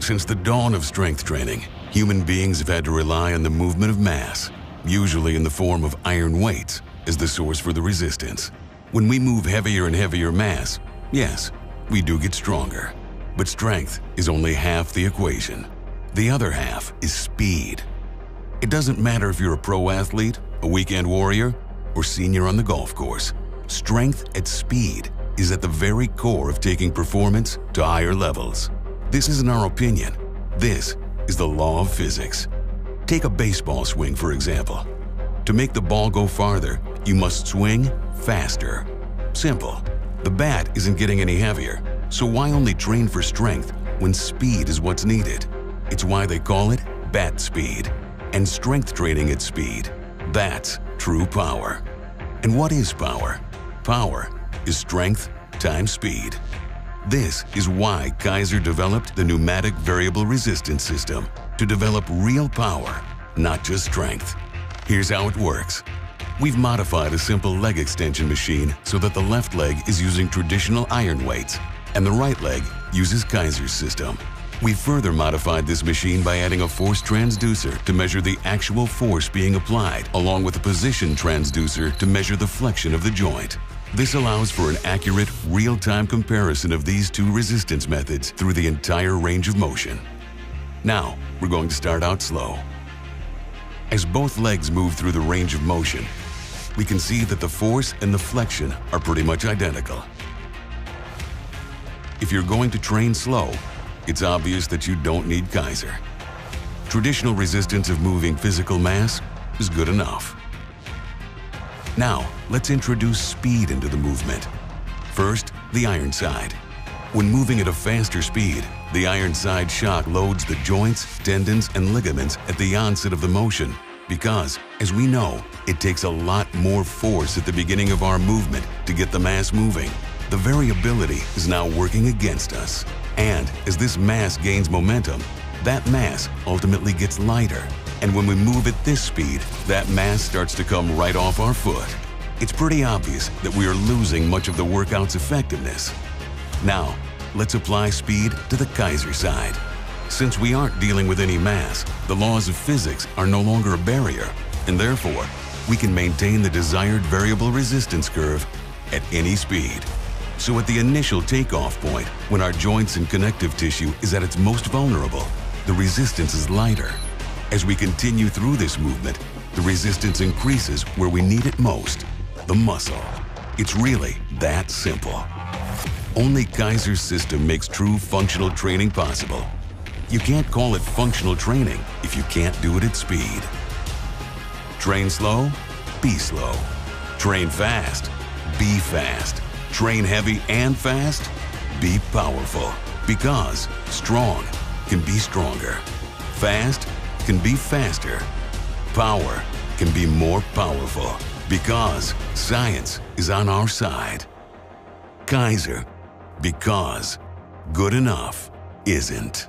Since the dawn of strength training, human beings have had to rely on the movement of mass, usually in the form of iron weights, as the source for the resistance. When we move heavier and heavier mass, yes, we do get stronger. But strength is only half the equation. The other half is speed. It doesn't matter if you're a pro athlete, a weekend warrior, or senior on the golf course. Strength at speed is at the very core of taking performance to higher levels. This isn't our opinion. This is the law of physics. Take a baseball swing, for example. To make the ball go farther, you must swing faster. Simple. The bat isn't getting any heavier, so why only train for strength when speed is what's needed? It's why they call it bat speed. And strength training at speed, that's true power. And what is power? Power is strength times speed. This is why Keiser developed the pneumatic variable resistance system to develop real power, not just strength. Here's how it works. We've modified a simple leg extension machine so that the left leg is using traditional iron weights and the right leg uses Keiser's system. We further modified this machine by adding a force transducer to measure the actual force being applied, along with a position transducer to measure the flexion of the joint. This allows for an accurate, real-time comparison of these two resistance methods through the entire range of motion. Now, we're going to start out slow. As both legs move through the range of motion, we can see that the force and the flexion are pretty much identical. If you're going to train slow, it's obvious that you don't need Keiser. Traditional resistance of moving physical mass is good enough. Now, let's introduce speed into the movement. First, the iron side. When moving at a faster speed, the iron side shock loads the joints, tendons, and ligaments at the onset of the motion because, as we know, it takes a lot more force at the beginning of our movement to get the mass moving. The variability is now working against us. And as this mass gains momentum, that mass ultimately gets lighter. And when we move at this speed, that mass starts to come right off our foot. It's pretty obvious that we are losing much of the workout's effectiveness. Now, let's apply speed to the Keiser side. Since we aren't dealing with any mass, the laws of physics are no longer a barrier, and therefore, we can maintain the desired variable resistance curve at any speed. So at the initial takeoff point, when our joints and connective tissue is at its most vulnerable, the resistance is lighter. As we continue through this movement, the resistance increases where we need it most, the muscle. It's really that simple. Only Keiser's system makes true functional training possible. You can't call it functional training if you can't do it at speed. Train slow, be slow. Train fast, be fast. Train heavy and fast, be powerful. Because strong can be stronger. Fast can be faster. Power can be more powerful. Because science is on our side. Keiser, because good enough isn't.